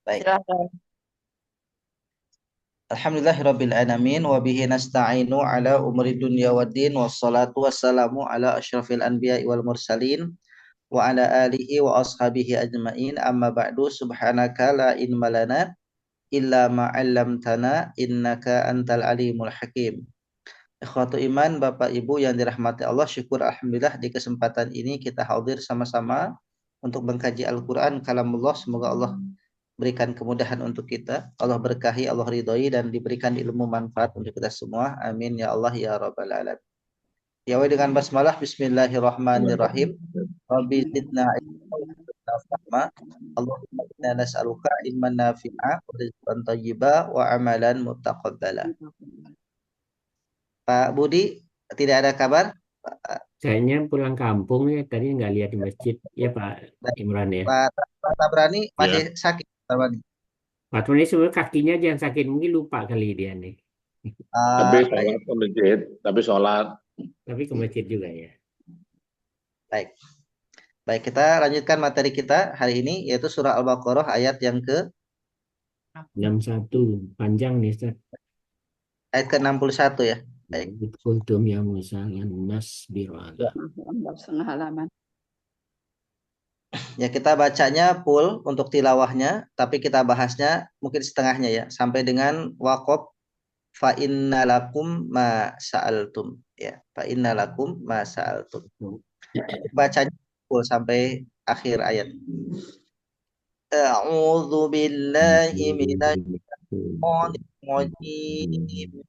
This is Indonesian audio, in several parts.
Baik. Silahkan. Alhamdulillahirabbil alamin wa bihi nasta'inu ala umuri dunya waddin wassalatu wassalamu ala asyrafil anbiya'i wal mursalin wa ala alihi wa ashabihi ajmain amma ba'du subhanaka la ilma lana illa ma 'allamtana innaka antal alimul hakim. Ikhwatu iman, Bapak Ibu yang dirahmati Allah, syukur alhamdulillah di kesempatan ini kita hadir sama-sama untuk mengkaji Al-Qur'an kalamullah. Semoga Allah berikan kemudahan untuk kita, Allah berkahi, Allah ridhoi, dan diberikan ilmu manfaat untuk kita semua. Amin ya Allah ya rabbal alamin. Ya dengan basmalah bismillahirrahmanirrahim. Rabbi zidna ilma wa zidna fahma. Allahumma inna nas'aluka ilman nafi'a wa rizqan thayyiba wa amalan mutaqabbala. Pak Budi, tidak ada kabar? Pak, Sayanya pulang kampung ya, tadi nggak lihat di masjid. Ya Pak Imran ya. Pak Tabrani masih Ya, sakit, Pak Tabrani. Pak Imran ini sebenarnya kakinya aja yang sakit. Mungkin lupa kali dia nih. tapi Baik, sholat ke masjid, tapi sholat. Tapi ke masjid juga ya. baik. Baik, kita lanjutkan materi kita hari ini yaitu surah Al-Baqarah ayat yang ke 61. Panjang nih Ustaz. ayat ke-61 ya. Baik. Kultum ya Musa lan nasbirala. Setengah halaman. Ya, kita bacanya full untuk tilawahnya, tapi kita bahasnya mungkin setengahnya ya, sampai dengan waqaf fa innalakum ma sa'altum ya. Fa innalakum ma sa'altum. Bacanya full sampai akhir ayat. A'udzu billahi minasyaitonir rajim.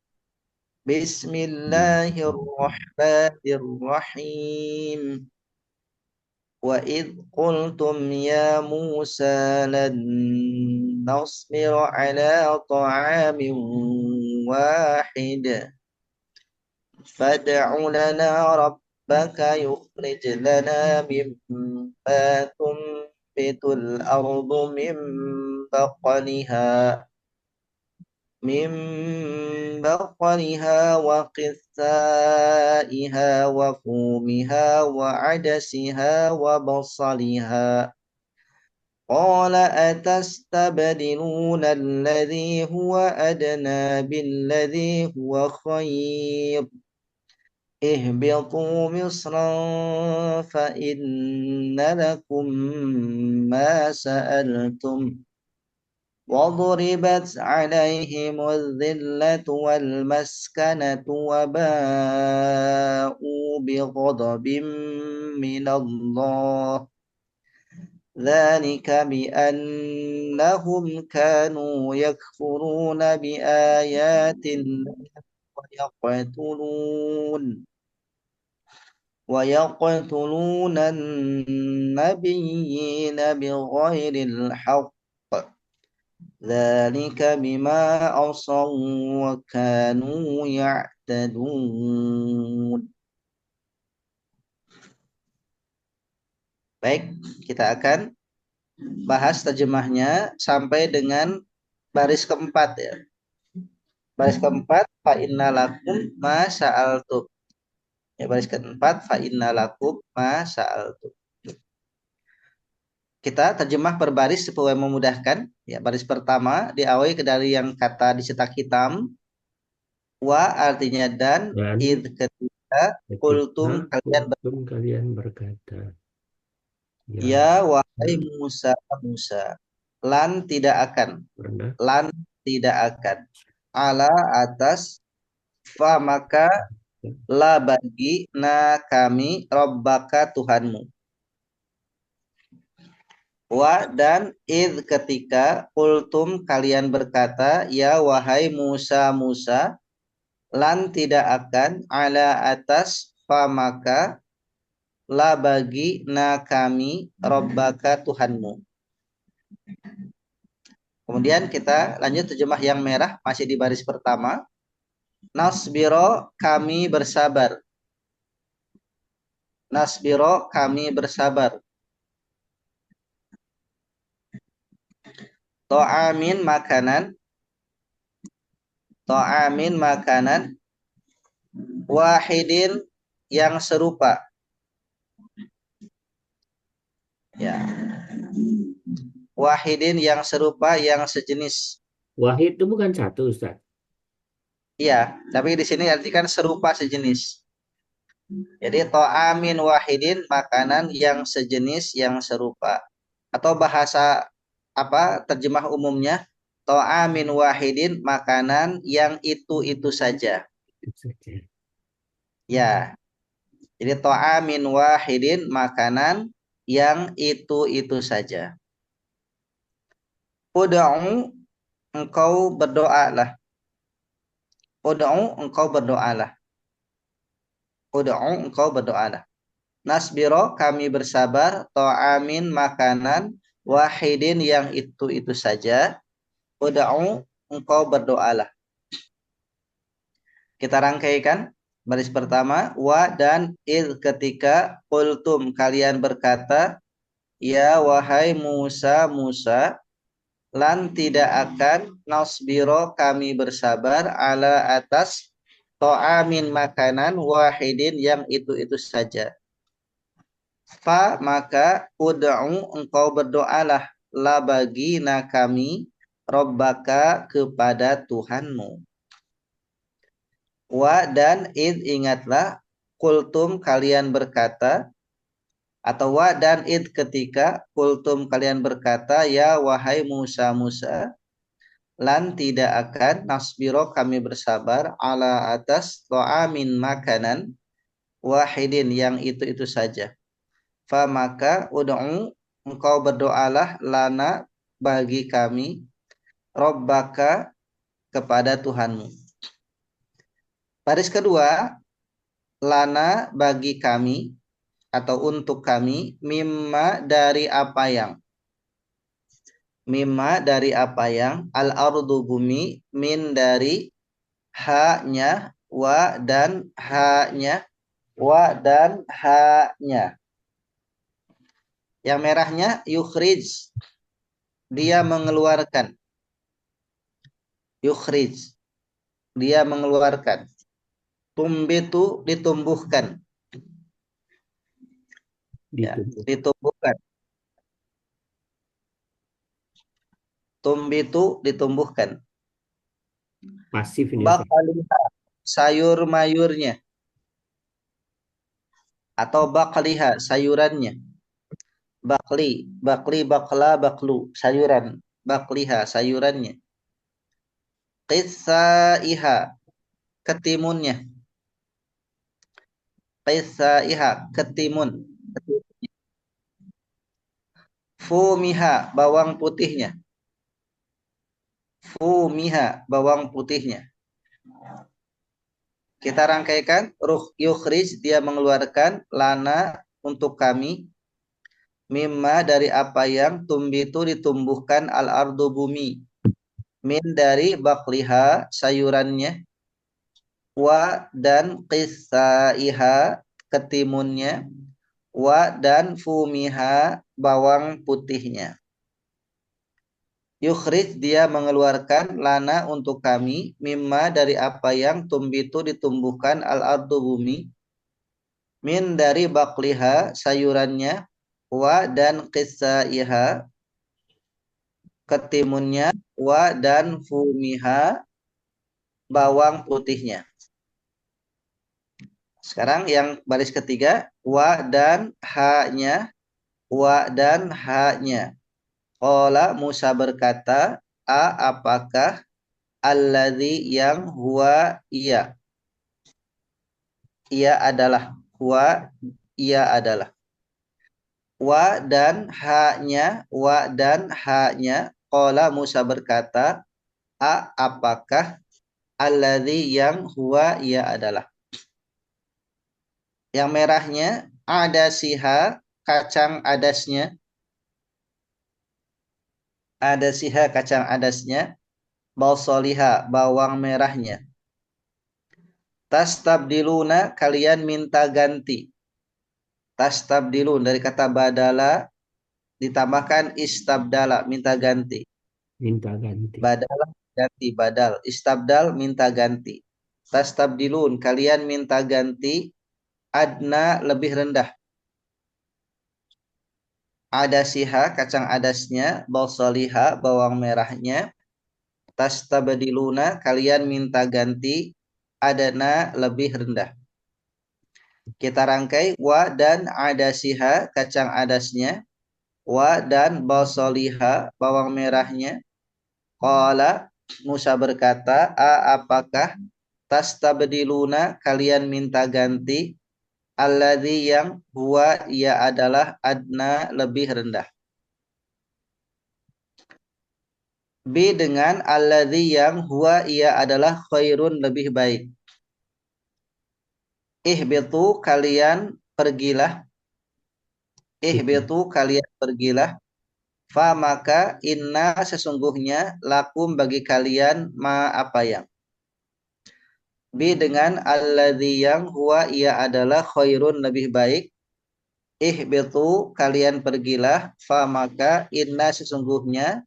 Bismillahirrahmanirrahim. وإذ قلتم يا موسى لن نصبر على طعام واحد فادع لنا ربك يخرج لنا مما تنبت الأرض من بقلها وقثائها وفومها وعدسها وبصلها قال أتستبدلون الذي هو أدنى بالذي هو خير اهبطوا مصرا فإن لكم ما سألتم وضربت عليهم الذلة والمسكنة وباءوا بغضب من الله ذلك بأنهم كانوا يكفرون بآيات الله ويقتلون النبيين بغير الحق ذلك بما عصوا وكانوا يعتدون. Baik, kita akan bahas terjemahnya sampai dengan baris keempat ya. Baris keempat fa innalakum ma sa'altum. Ya, baris keempat fa innalakum ma sa'altum. Kita terjemah per baris supaya memudahkan. Ya, baris pertama diawali dari yang kata dicetak hitam. Wa artinya dan id ketika kultum kalian berkata. Ya wahai Musa Musa. Lan tidak akan. Pernah. Lan tidak akan. Ala atas fa maka la bagi na kami Rabbaka Tuhanmu. Wa dan id ketika kultum kalian berkata ya wahai Musa Musa lan tidak akan ala atas fa maka la bagi na kami Rabbaka Tuhanmu. Kemudian kita lanjut terjemah yang merah masih di baris pertama. Nasbiro kami bersabar. Nasbiro kami bersabar. To'amin makanan. To'amin makanan. Wahidin yang serupa. Ya. wahidin yang serupa, yang sejenis. Wahid itu bukan satu, Ustaz. Iya, tapi di sini artikan serupa, sejenis. Jadi to'amin wahidin, makanan yang sejenis, yang serupa. Atau bahasa apa terjemah umumnya, to'amin wahidin, makanan yang itu saja. Itu saja. Ya, jadi to'amin wahidin, makanan yang itu saja. Ud'u, engkau berdoalah. Ud'u, engkau berdoalah. Ud'u, engkau berdoalah. Nasbiro, kami bersabar. To'amin, makanan. Wahidin, yang itu saja. Ud'u, engkau berdoalah. Kita rangkaikan. Baris pertama, wa dan id, ketika qultum, kalian berkata, ya wahai Musa, Musa, lan tidak akan nasbiro, kami bersabar, ala atas to'amin, makanan, wahidin, yang itu saja. Fa, maka ud'u, engkau berdoalah, la, bagina kami, Rabbaka, kepada Tuhanmu. Wa dan id, ingatlah, kultum, kalian berkata, atau wa dan id, ketika kultum, kalian berkata, ya wahai Musa, Musa, lan tidak akan nasbiro, kami bersabar, ala atas to'amin, makanan, wahidin, yang itu saja. Fa, maka ud'u, engkau berdoalah, lana, bagi kami, Rabbaka, kepada Tuhanmu. Baris kedua, lana, bagi kami, atau untuk kami, mimma, dari apa yang. Mimma, dari apa yang, al-ardu, bumi, min, dari, ha-nya, wa dan ha-nya, wa dan ha-nya. Yang merahnya yukhrij, dia mengeluarkan. Yukhrij, dia mengeluarkan. Tumbitu, ditumbuhkan. Ya, ditumbuhkan. Tumbitu, ditumbuhkan. Pasif ini. Bakaliha, sayur-mayurnya. Atau bakliha, sayurannya. Bakli, bakla, baklu, sayuran. Bakliha, sayurannya. Qissaiha, ketimunnya. Qissaiha, ketimun. Fumiha, bawang putihnya. Fumiha, bawang putihnya. Kita rangkaikan. Ruh yukhrij, dia mengeluarkan, lana, untuk kami, mimma, dari apa yang, tumbitu, ditumbuhkan, al-ardu, bumi, min, dari bakliha, sayurannya, wa dan qissaiha, ketimunnya, wa dan fumiha, bawang putihnya. Yukhrij, dia mengeluarkan, lana, untuk kami, mimma, dari apa yang, tumbitu, ditumbuhkan, al-ardu, bumi, min, dari bakliha, sayurannya, wa dan qissaiha, ketimunnya, wa dan fumiha, bawang putihnya. Sekarang yang baris ketiga, wa dan ha-nya, wa dan ha-nya. Qala, Musa berkata, apakah, alladzi, yang, huwa, ia. Ia adalah, huwa, ia adalah. Wa dan ha-nya, wa dan ha-nya. Qala, Musa berkata, apakah, alladzi, yang, huwa, ia adalah. Yang merahnya, adasiha, kacang adasnya. Adasiha, kacang adasnya. Balsoliha, bawang merahnya. Tastabdiluna, kalian minta ganti. Tastabdilun, dari kata badala, ditambahkan istabdala, minta ganti. Minta ganti. Badala, ganti, badal. Istabdal, minta ganti. Tastabdilun, kalian minta ganti. Adna, lebih rendah. adasiha kacang adasnya, basaliha bawang merahnya, tastabdiluna kalian minta ganti, adana lebih rendah. Kita rangkai wa dan adasiha kacang adasnya, wa dan basaliha bawang merahnya. Qala Musa berkata, apakah tastabdiluna kalian minta ganti, alladzi yang huwa ia adalah adna lebih rendah. B dengan alladzi yang huwa ia adalah khairun lebih baik. Ihbitu kalian pergilah. Ihbitu kalian pergilah. Fa maka inna sesungguhnya lakum bagi kalian ma apa yang. B dengan alladzi yang huwa ia adalah khairun lebih baik. Ihbitu kalian pergilah. Fa maka inna sesungguhnya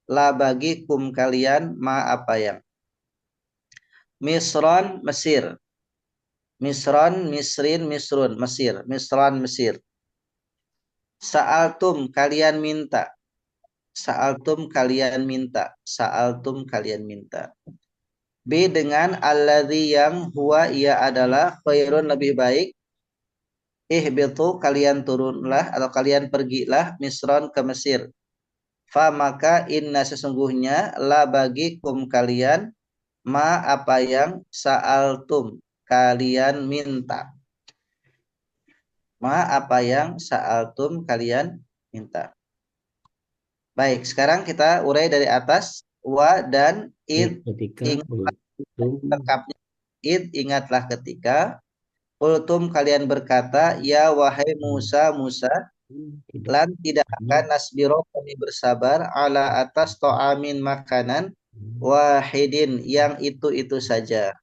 la bagi kum kalian ma apa yang. Misron Mesir. Misron Misrin Misrun Mesir. Misron Mesir. Sa'altum kalian minta. Sa'altum kalian minta. Sa'altum kalian minta. B dengan alladzi yang huwa ia adalah khairun lebih baik. Ihbitu kalian turunlah atau kalian pergilah Misron ke Mesir. Fa maka inna sesungguhnya la bagi kum kalian ma apa yang sa'altum kalian minta. Ma apa yang sa'altum kalian minta. Baik, sekarang kita urai dari atas. Wa dan id ketika lengkapnya. Id ingatlah ketika ultum kalian berkata, ya wahai Musa, Musa, lan tidak akan nasbiro kami bersabar ala atas to'amin makanan wahidin yang itu saja.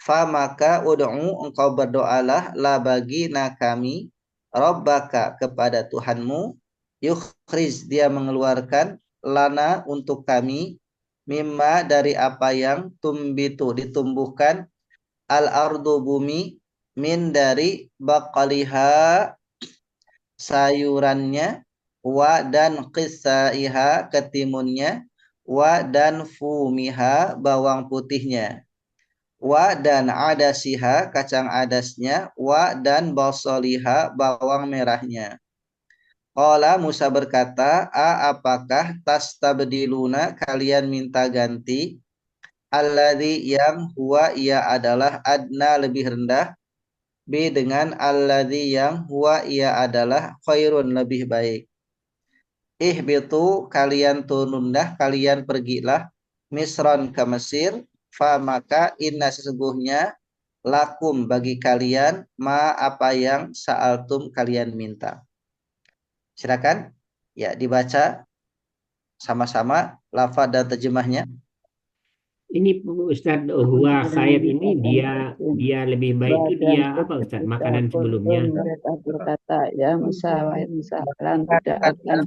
Fa maka ud'u engkau berdoalah la bagi na kami Rabbaka kepada Tuhanmu, yukhriz dia mengeluarkan lana untuk kami mimma dari apa yang tumbitu ditumbuhkan al-ardu bumi min dari baqaliha sayurannya wa dan qissaiha ketimunnya wa dan fumiha bawang putihnya wa dan adasiha kacang adasnya wa dan basaliha bawang merahnya. Qala Musa berkata, apakah tastabdiluna kalian minta ganti alladzi yang huwa ia adalah adna lebih rendah. B dengan alladzi yang huwa ia adalah khairun lebih baik. Ihbitu kalian turunlah kalian pergilah Misron ke Mesir. Fa maka inna sesungguhnya lakum bagi kalian ma apa yang sa'altum kalian minta. Silakan ya dibaca sama-sama lafaz dan terjemahnya. Ini Ustaz huwa khair ini dia lebih baik itu dia apa Ustaz? Makanan sebelumnya. Mereka berkata, ya Musa, wahai Musa, kalian tidak akan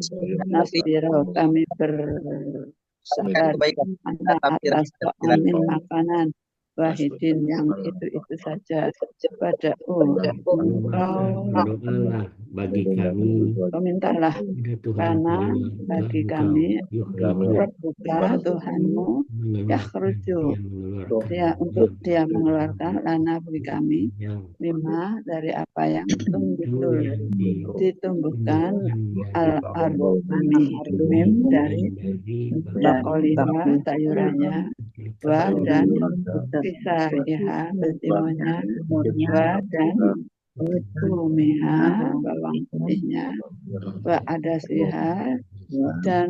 nasbiro kami bersabar atas amin makanan wahidin yang itu saja kepada Berdoalah bagi kami mintalah karena bagi kami Rabbuka Tuhanmu yakhruju dia untuk dia mengeluarkan lana bagi kami mimma dari apa yang ditumbuhkan al-ardu kami mim dari bakolima sayurannya wa dan kisah iha betimunya wa dan tumiha bawang putihnya wa adasiha dan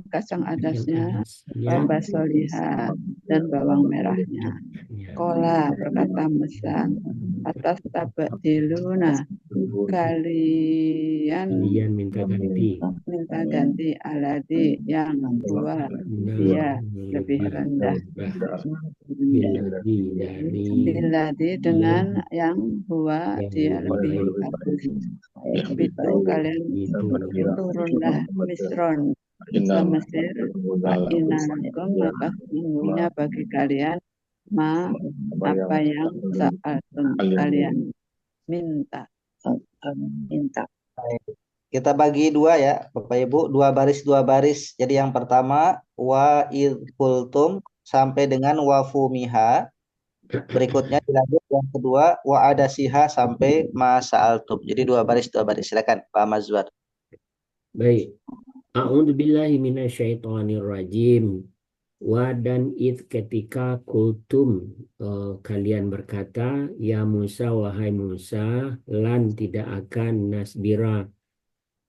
kacang adasnya wa basoliha dan bawang merahnya. Kola berkata Musa, atas tabadiluna kalian minta ganti aladi yang dua dia lebih rendah biladi dengan yang huwa dia lebih bagus. Itu kalian turunlah Misron ke Mesir inalakum maka sesungguhnya bagi kalian ma apa yang sa'altum kalian minta. Kita bagi dua ya, Bapak Ibu, dua baris. Jadi yang pertama wa id kultum sampai dengan wa fumiha. Berikutnya dilanjut yang kedua wa adasiha sampai ma sa'altum. Jadi dua baris. Silakan Pak Mazwar. Baik. A'udzubillahi minasyaitonirrajim. Wa dan id ketika kultum kalian berkata, ya Musa, wahai Musa, lan tidak akan nasbira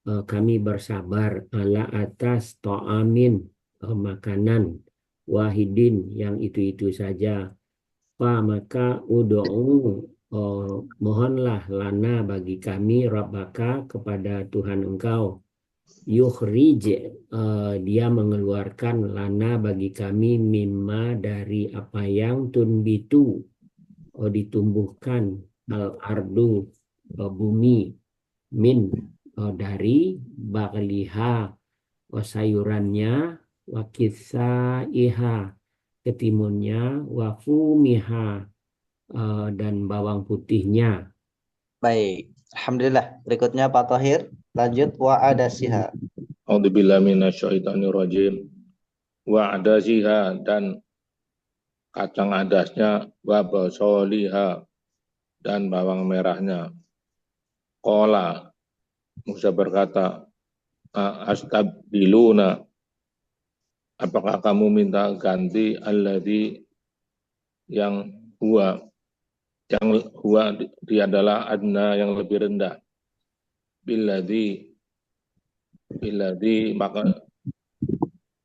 kami bersabar ala atas ta'amin makanan wahidin yang itu saja. Maka ud'u mohonlah lana bagi kami rabbaka kepada Tuhan engkau. Yukhrij dia mengeluarkan lana bagi kami mimma dari apa yang tunbitu ditumbuhkan al ardu bumi min dari bakliha sayurannya wa kisaiha ketimunnya wa fumiha dan bawang putihnya. Baik, alhamdulillah. Berikutnya Pak Tohir, lanjut wa adasiha. A'udzubillahi minasyaitonirrajim. Wa adasiha dan kacang adasnya, wa basoliha dan bawang merahnya. Qala Musa berkata, astabdiluna, apakah kamu minta ganti alladzi yang huwa dia adalah adna yang lebih rendah, billadzi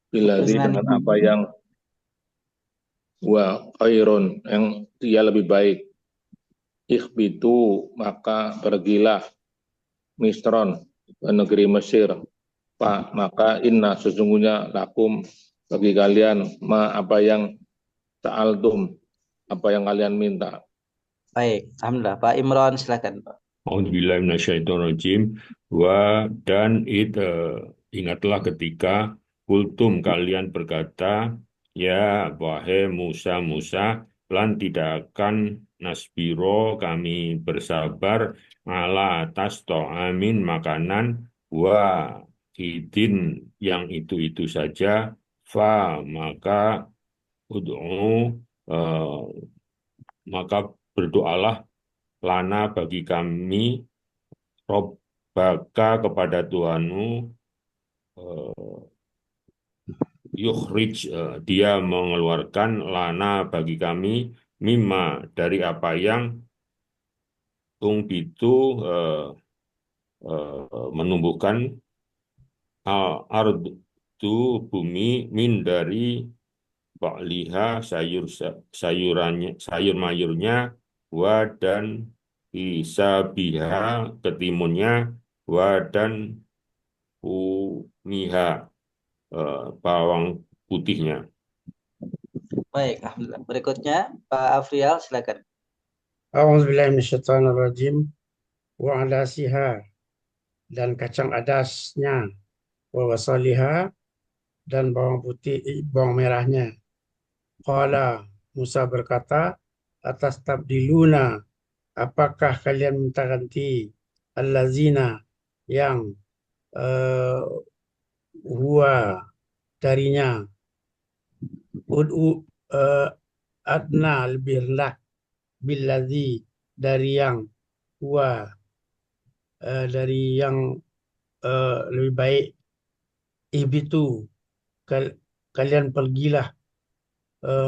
dengan apa yang wa khairun yang dia lebih baik. Ikhbitu, maka pergilah Misron ke negeri Mesir. Pak, maka inna sesungguhnya lakum bagi kalian apa yang sa'altum, apa yang kalian minta. Baik, alhamdulillah. Pak Imran silakan Pak. A'udzubillahi minasyaitonirrajim. Wa dan ingatlah ketika kultum kalian berkata, ya wahai Musa, lan tidak akan nasbiro kami bersabar ala atas to'amin makanan wa hidin yang itu saja maka ud'u maka berdoalah lana bagi kami Robbaka kepada Tuhanmu yukhrij dia mengeluarkan lana bagi kami mimma dari apa yang tungbitu menumbuhkan ardu bumi min dari ba'liha sayur mayurnya wa dan isabiha ketimunnya wa dan umiha bawang putihnya. Baik, alhamdulillah. Berikutnya Pak Afrial silakan. A'udzubillahi minasyaitonirrajim. Wa adasiha dan kacang adasnya, wa wasaliha dan bawang putih, bawang merahnya. Qala Musa berkata, atas tabdiluna, apakah kalian minta ganti allazina yang huwa darinya adna lebih rendah billadzi dari yang huwa dari yang lebih baik. Ihbitu, kalian pergilah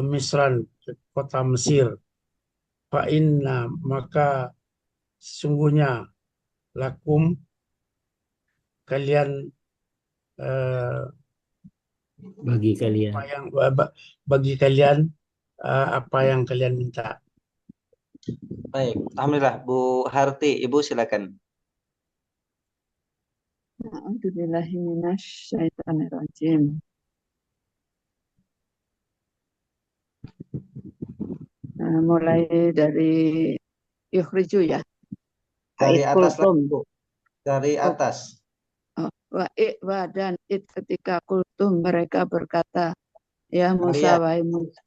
Misran, kota Mesir. Fa inna, maka sesungguhnya lakum kalian Bagi kalian. bagi kalian apa yang kalian minta. Baik, alhamdulillah. Bu Harti, Ibu silakan. A'udzubillahi minasyaitonirrajim. Mulai dari yukhriju ya. Dari atas kultum. lagi, Bu. Dari atas. Wa dan ketika kultum mereka berkata, ya Musa, wahai Musa.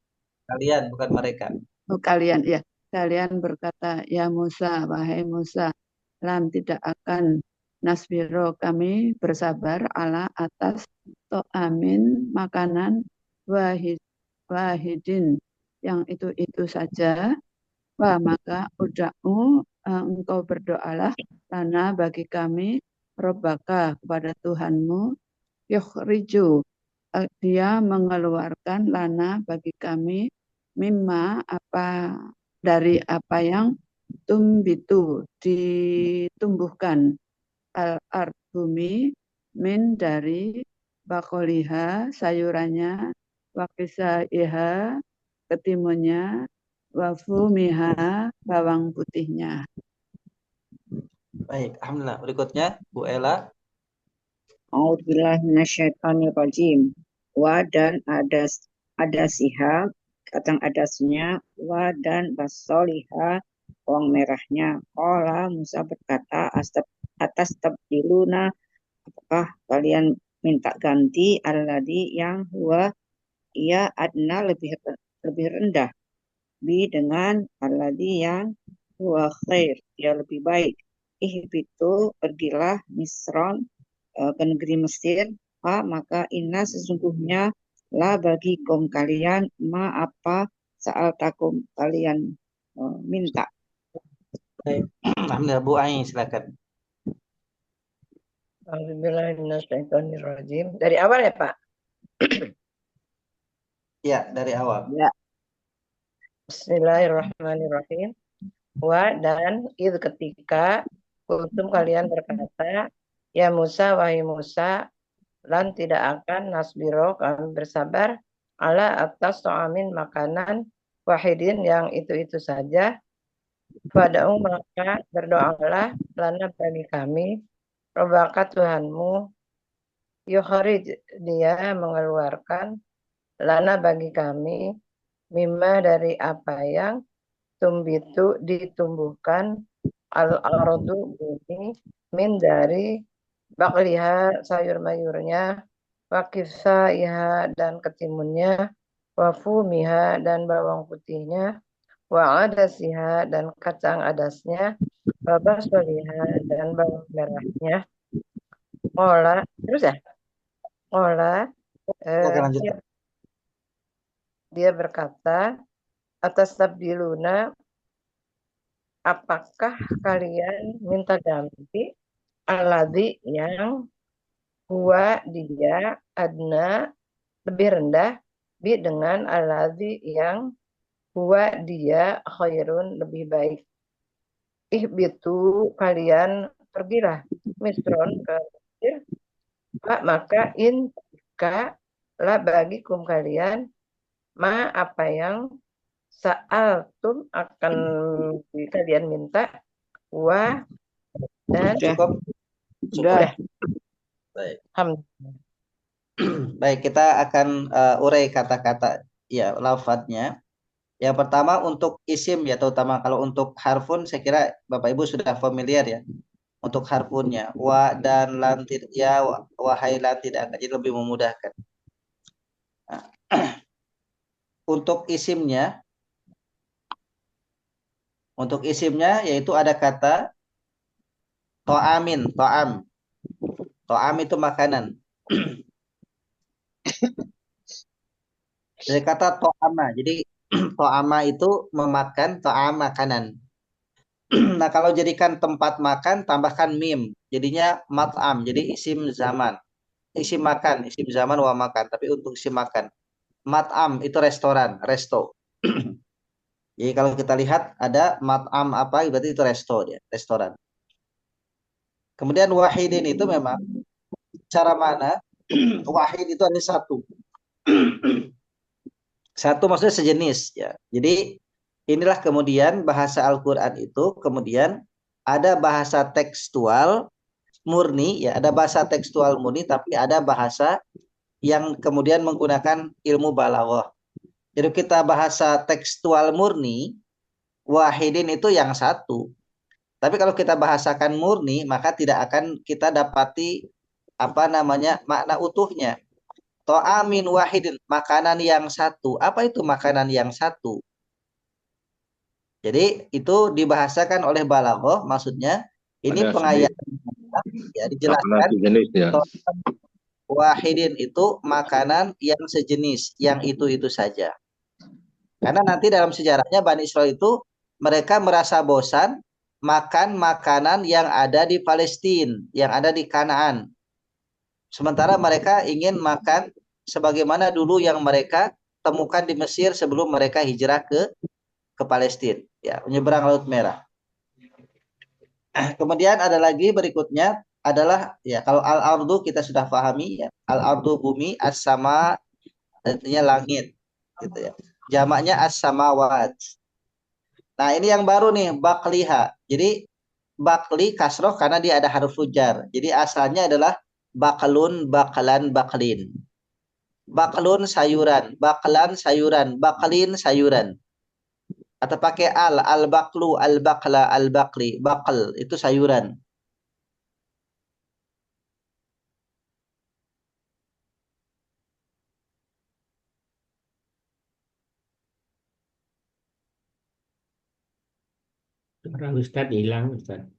Kalian, bukan mereka. Oh, kalian berkata, ya Musa, wahai Musa, lan tidak akan nasbiro kami bersabar ala atas to'amin makanan wahidin yang itu saja. Wah, maka uda'u engkau berdoalah lana bagi kami Rabbaka kepada Tuhanmu yukhriju dia mengeluarkan lana bagi kami mimma apa dari apa yang tumbitu ditumbuhkan al-ard bumi min dari bakoliha sayurannya wakisaiha ketimunnya wafumiha bawang putihnya. Baik, alhamdulillah. Berikutnya Bu Ela. A'udzubillahi minasyaitonirrajim. Wa dan adasiha, kadang adasnya, wa dan basoliha, bawang merahnya. Qala Musa berkata, atas tabdiluna, apakah kalian minta ganti alladhi yang huwa ia adna lebih rendah, bi dengan alladhi yang huwa khair, ia lebih baik. Ihbitu, pergilah Misron, ke negeri Mesir, maka inna sesungguhnya la bagi kaum kalian ma apa saal takum kalian minta. Baik. Alhamdulillah, Bu Ai silakan. Alhamdulillahirrahmanirrahim. Dari awal ya Pak? Ya, dari awal. Ya. Bismillahirrahmanirrahim. Wa dan id ketika kuntum kalian berkata, ya Musa, wahai Musa, lan tidak akan nasbiro kami bersabar ala atas to'amin makanan wahidin yang itu saja. Fada'u maka berdoalah lana bagi kami Rabbaka Tuhanmu yukhrij dia mengeluarkan lana bagi kami mimma dari apa yang tumbitu ditumbuhkan al-ardu bumi min dari bakliha sayur-mayurnya wakifaiha dan ketimunnya wafumiha dan bawang putihnya wa adasiha dan kacang adasnya babasoliha dan bawang merahnya. Ola terus ya Ola dia berkata atas tabdiluna apakah kalian minta ganti alladzi yang huwa dia adna lebih rendah bi dengan alladzi yang huwa dia khairun lebih baik. Ihbitu kalian pergilah Misron ke Mesir, maka jika lah bagikum kalian ma apa yang sa'altum akan kalian minta wa dan Cukup. Sudah. Baik. Alhamdulillah. Baik, kita akan urai kata-kata ya lafadznya. Yang pertama untuk isim ya, terutama kalau untuk harfun saya kira Bapak Ibu sudah familiar ya. Untuk harfunnya wa dan lan ya wahai lan tidak akan jadi lebih memudahkan. Nah, untuk isimnya yaitu ada kata to'amin, to'am. To'am itu makanan. Dari kata to'ama. Jadi to'ama itu memakan, to'am makanan. Nah, kalau jadikan tempat makan, tambahkan mim. Jadinya mat'am. Jadi isim zaman. Isim makan, isim zaman wa makan. Tapi untuk isim makan. Mat'am itu restoran, resto. Jadi kalau kita lihat ada mat'am apa, berarti itu resto dia, restoran. Kemudian wahidin itu memang cara mana? Wahid itu hanya satu. Satu maksudnya sejenis ya. Jadi inilah kemudian bahasa Al-Qur'an itu kemudian ada bahasa tekstual murni ya, ada bahasa tekstual murni tapi ada bahasa yang kemudian menggunakan ilmu balaghah. Jadi kita bahasa tekstual murni wahidin itu yang satu. Tapi kalau kita bahasakan murni maka tidak akan kita dapati makna utuhnya. To'amin wahidin, makanan yang satu. Apa itu makanan yang satu? Jadi itu dibahasakan oleh balaghah, maksudnya ini pengayaan ya Makanan dijelaskan sejenis ya. wahidin itu makanan yang sejenis, yang itu saja. Karena nanti dalam sejarahnya Bani Israel itu mereka merasa bosan makan makanan yang ada di Palestina, yang ada di Kanaan. Sementara mereka ingin makan sebagaimana dulu yang mereka temukan di Mesir sebelum mereka hijrah ke Palestina, ya, menyeberang Laut Merah. Kemudian ada lagi berikutnya adalah ya kalau al-ardu kita sudah pahami ya. Al-ardu bumi, as-sama artinya langit gitu ya. Jamaknya as-samawat. Nah, ini yang baru nih bakliha. Jadi bakli kasroh karena dia ada huruf jar. Jadi asalnya adalah baklun, bakalan, baklin. Baklun sayuran, baklan sayuran, baklin sayuran. Atau pakai al-baklu, al-bakla, al-bakli, bakal itu sayuran. Suara Ustadz hilang, Ustadz.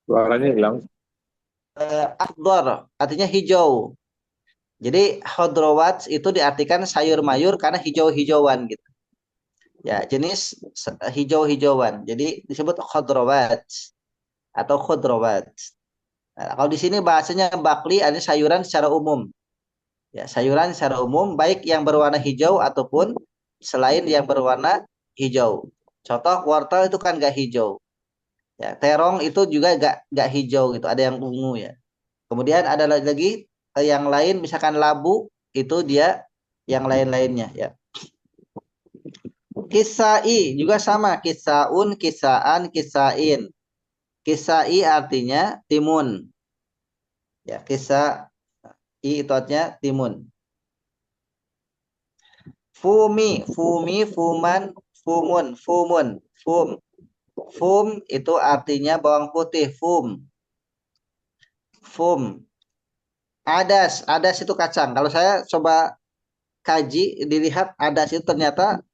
Suaranya hilang. Akhdar artinya hijau. Jadi khodrowat itu diartikan sayur mayur karena hijau-hijauan gitu. Ya, jenis hijau-hijauan. Jadi disebut khodrowat atau khodrowat. Nah, kalau di sini bahasanya bakli artinya sayuran secara umum. Ya, sayuran secara umum baik yang berwarna hijau ataupun selain yang berwarna hijau. Contoh wortel itu kan gak hijau. Ya, terong itu juga gak hijau gitu, ada yang ungu ya. Kemudian ada lagi yang lain misalkan labu itu dia yang lain-lainnya ya. Kisai juga sama, kisaun, kisaan, kisain. Kisai artinya timun. Ya, kisai itu artinya timun. Fumi, fuman, fumun, fum. Fum itu artinya bawang putih, fum. Adas itu kacang. Kalau saya coba kaji, dilihat adas itu ternyata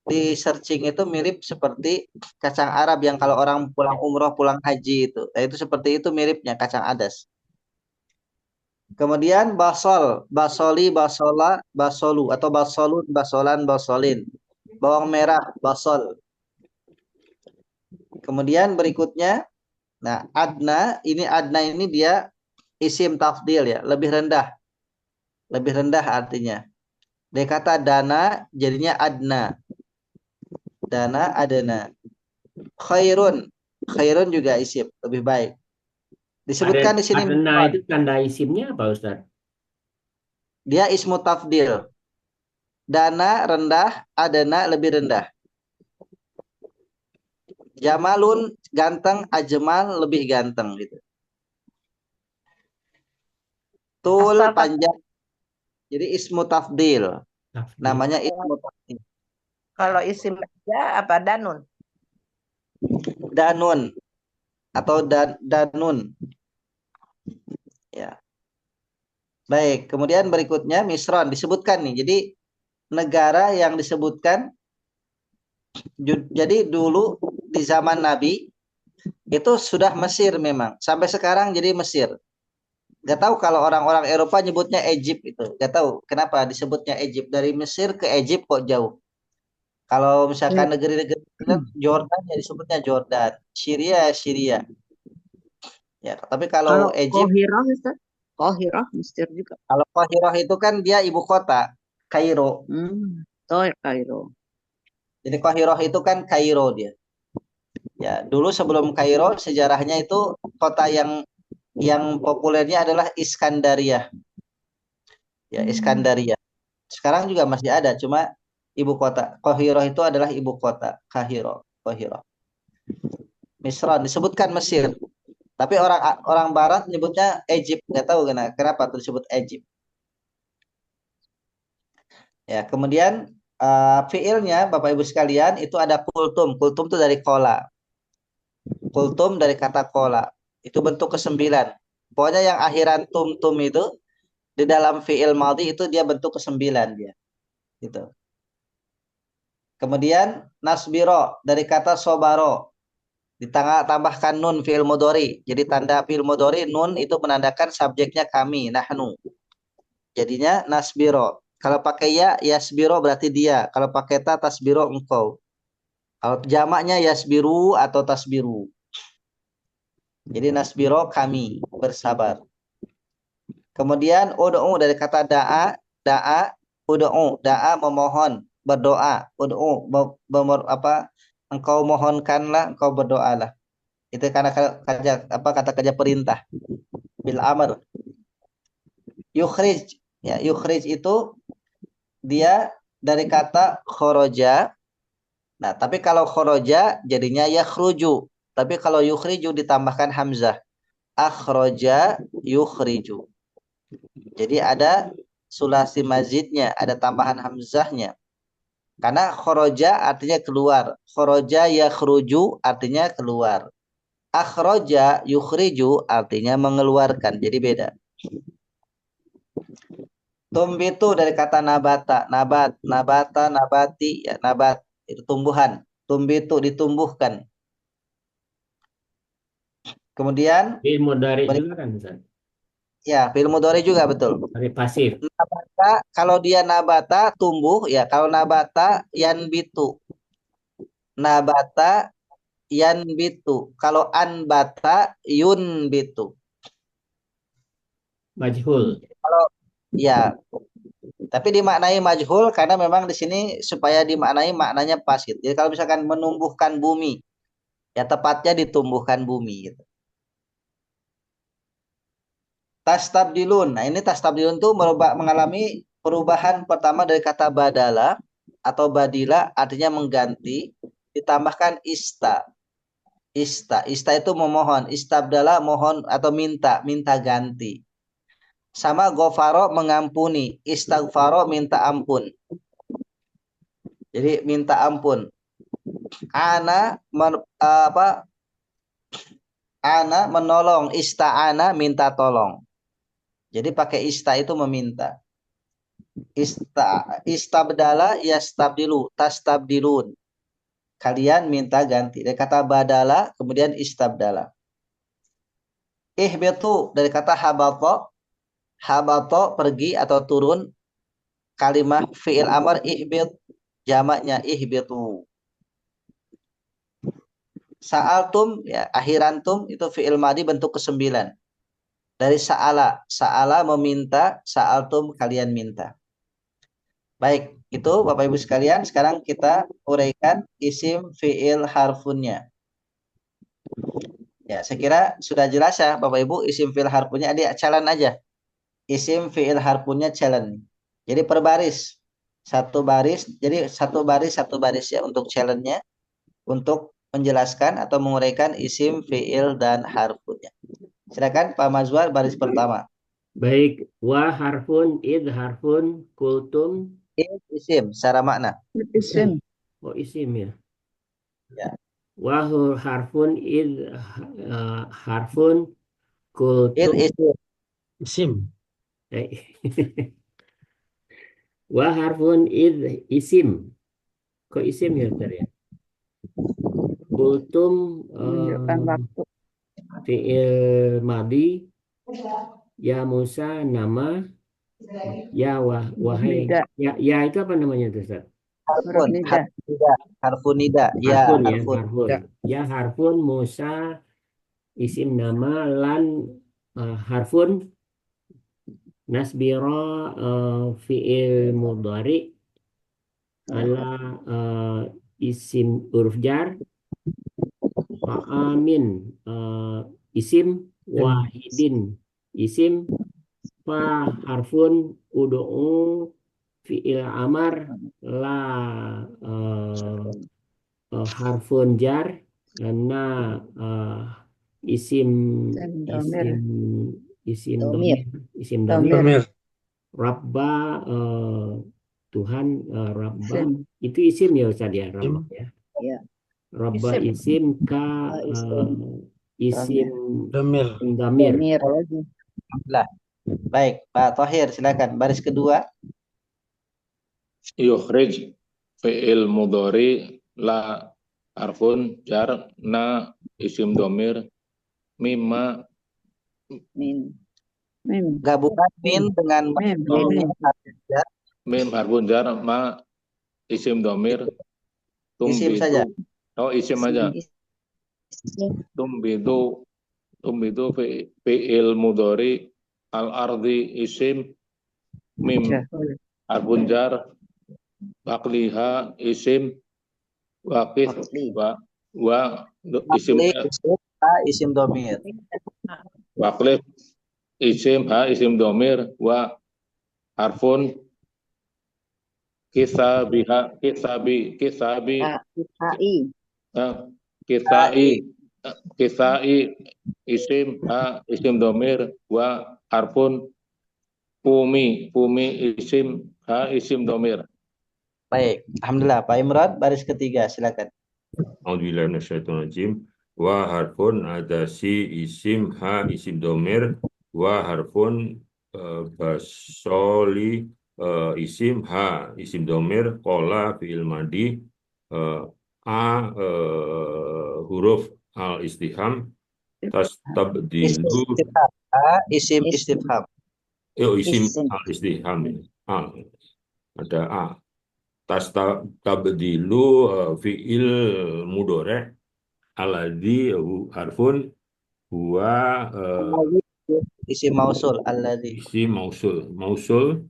di searching itu mirip seperti kacang Arab yang kalau orang pulang umroh, pulang haji itu. Nah, itu seperti itu miripnya kacang adas. Kemudian basol, basoli, basola, basolu atau basolun, basolan, basolin. Bawang merah, basol. Kemudian berikutnya, nah adna ini dia isim tafdil ya, lebih rendah. Lebih rendah artinya. Dia kata dana jadinya adna. Dana adana. Khairun juga isim, lebih baik. Disebutkan di sini Adna itu tanda isimnya apa, Ustaz? dia ismu tafdil. Dana rendah, adana lebih rendah. Jamalun ganteng, ajmal lebih ganteng gitu. Tul panjang. Jadi ismu tafdil. Namanya ismu tafdil. Kalau isim aja apa danun? Danun atau danun. Ya. Baik, kemudian berikutnya Misron disebutkan nih. Jadi negara yang disebutkan jadi dulu di zaman Nabi itu sudah Mesir memang. Sampai sekarang jadi Mesir. Gak tahu kalau orang-orang Eropa nyebutnya Egypt itu. Gak tahu kenapa disebutnya Egypt. Dari Mesir ke Egypt kok jauh. Kalau misalkan negeri-negeri Jordan ya disebutnya Jordan. Syria. Ya, tapi kalau Egypt, Qahirah Mesir juga. kalau Qahirah itu kan dia ibu kota, Kairo. Kairo. Jadi Qahirah itu kan Kairo dia. Ya, dulu sebelum Kairo sejarahnya itu kota yang populernya adalah Iskandaria. Ya, Iskandaria. Sekarang juga masih ada, cuma ibu kota Qahirah itu adalah ibu kota Qahirah. Misran disebutkan Mesir. Tapi orang barat nyebutnya Egypt, nggak tahu kenapa disebut Egypt. Ya, kemudian fiilnya Bapak Ibu sekalian itu ada kultum. Kultum itu dari kola. Kultum dari kata kola. Itu bentuk ke-9. Pokoknya yang akhiran tum itu di dalam fiil madhi itu dia bentuk ke-9 dia. Gitu. Kemudian nasbiro dari kata sobaro. Ditambahkan nun fi'il mudhari. Jadi tanda fi'il mudhari nun itu menandakan subjeknya kami, nahnu. Jadinya nasbiro. Kalau pakai ya, yasbiro berarti dia. Kalau pakai ta, tasbiro engkau. Kalau jamaknya yasbiru atau tasbiru. Jadi nasbiro kami bersabar. Kemudian ud'u dari kata da'a ud'u, da'a memohon, berdoa, ud'u engkau mohonkanlah, engkau berdoalah. Itu karena kata kerja perintah. Bil amr. Yukhrij, ya, yukhrij itu dia dari kata khoroja. Nah, tapi kalau khoroja jadinya yakhruju. Tapi kalau yukhriju ditambahkan hamzah. Akhroja yukhriju. Jadi ada sulasi mazidnya, ada tambahan hamzahnya. Karena khoroja artinya keluar. Khoroja yakhruju artinya keluar. Akhroja yukhriju artinya mengeluarkan. Jadi beda. Tumbitu dari kata nabata. Nabat, nabata, nabati, ya, nabat. Itu tumbuhan. Tumbitu ditumbuhkan. Kemudian Fi'il mudhari juga kan, Ustaz? ya, fi'il mudhari juga betul. Dari pasif. Nabata, kalau dia nabata tumbuh, ya kalau nabata yanbitu. Nabata yanbitu. Kalau anbata yunbitu. Majhul. Kalau ya, tapi dimaknai majhul karena memang di sini supaya dimaknai maknanya pas gitu. Jadi kalau misalkan menumbuhkan bumi, ya tepatnya ditumbuhkan bumi gitu. Tastabdilun. Nah, ini tastabdilun itu mengalami perubahan pertama dari kata badala atau badila artinya mengganti, ditambahkan ista. Ista itu memohon, istabdala mohon atau minta ganti. Sama gofaro mengampuni, istaghfaro minta ampun. Jadi minta ampun. Ana menolong, ista'ana minta tolong. Jadi pakai ista itu meminta. Istabdala yastabdilu, tastabdilun. Kalian minta ganti. Dari kata badala kemudian istabdala. Ihbitu dari kata habato. Habato pergi atau turun. Kalimah fi'il amr ihbit, jamaknya ihbitu. Sa'altum, ya, akhirantum itu fi'il madi bentuk ke-9. Dari sa'ala meminta, sa'altum kalian minta. Baik, itu Bapak Ibu sekalian, sekarang kita uraikan isim fi'il harfunnya. Ya, saya kira sudah jelas ya Bapak Ibu isim fi'il harfunnya. Adik challenge aja. Isim fi'il harfunnya challenge. Jadi per baris. Satu baris ya untuk challenge-nya. Untuk menjelaskan atau menguraikan isim fi'il dan harfunnya. Silakan Pak Mazwar baris pertama. Baik, wa harfun, id harfun, kultum. Isim secara makna. Isim. Oh, isim ya. Ya. Wa harfun, id harfun, kultum. Isim. Wa harfun, id isim. Kok isim ya, Ustaz ya? Kultum Menunjukkan waktu. fi'il madi. Ya Musa nama. Ya wahai. Ya itu apa namanya tuh, Ustaz? Harfun nida. Ya, harfun. Ya harfun Musa isim nama lan harfun nasbira fi'il mudhari ala isim huruf jar fa'amin isim wahidin isim fa harfun ud'u fi'il amar la harfun jar na isim domir Rabba Tuhan Rabba itu isim ya Ustaz ya, Rabba ya. Rabba isim ka isim domir. Baik, Pak Thohir silakan baris kedua. Yukhrij fi'il mudhari la harfun jar na isim domir mimma Min. Mim. Gabungan min dengan ma. Mim. Oh, Mim. mim harfun jar ma isim domir Isim saja. tumbitu. Oh, isim aja. Isim. Tumbitu fi'il mudhari al ardi isim mim Jahul. harfun jar bakliha isim wakif Bakli. wa isim Bakli isim ha isim domir. waklif isim ha isim domir wa harfun kisabi Kitai. kisai kisai isim ha isim domir wa harfun pumi isim ha isim domir. Baik, alhamdulillah. Pak Imran, baris ketiga, silakan. A'udzubillahi minasyaitonirrajim. Wa harfun adasi isim ha isim domir wa harfun basoli isim ha isim domir kola fi'il madi huruf al istifham Isim tabdilu istifham. Ha isim Isim. istifham. isim Isim. al istifham ada tabdilu fi'il mudore alladzi harfun huwa Isim mausul alladzi. isim mausul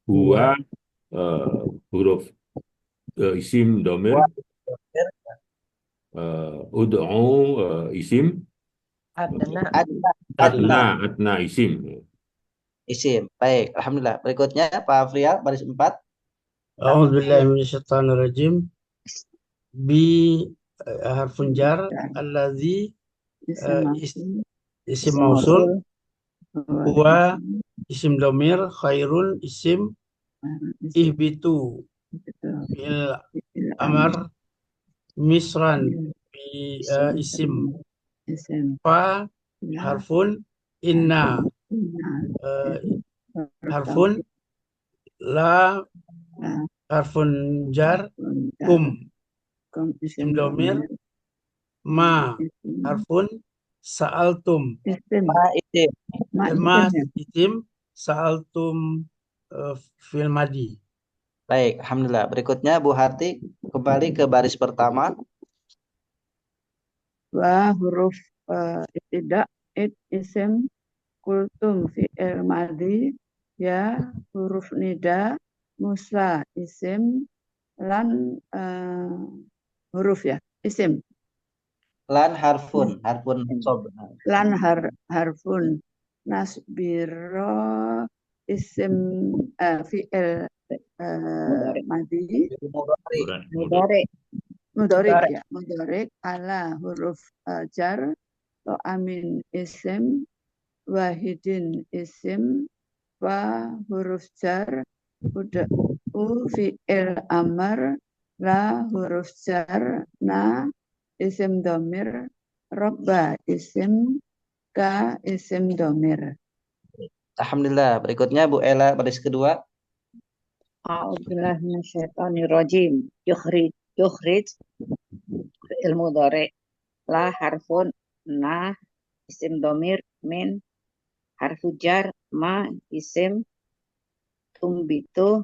huwa huruf isim domir ud'u isim Adna. adna isim. Isim. Baik, alhamdulillah. Berikutnya Pak Afrial, baris 4. A'udzubillahi minasyaitonirrajim. Bi harfun jar alladzi isim mausul huwa isim domir khairun isim ihbitu bil amar misran bi isim fa harfun inna harfun la harfun jar kum isim domir ma harfun sa'altum Ma isim. ma isim sa'altum fil madi. Baik, alhamdulillah. Berikutnya Bu Hati, kembali ke baris pertama. Wa huruf ibtida isim kultum fi'il madi ya huruf nida musa isim lan huruf ya isim Lan harfun sob. lan harfun nasbiro isim fi'il madi mudorik ya mudorik ala huruf jar to amin isim wahidin isim wa huruf jar udah fi'il amar la huruf jar na isim domir robba isim ka isim domir. Alhamdulillah. Berikutnya Bu Ela, baris kedua. A'udzubillahi minasyaitonirrajim. Yukhrij fi'il mudhari la harfun na isim domir min harfu jar ma isim tumbitu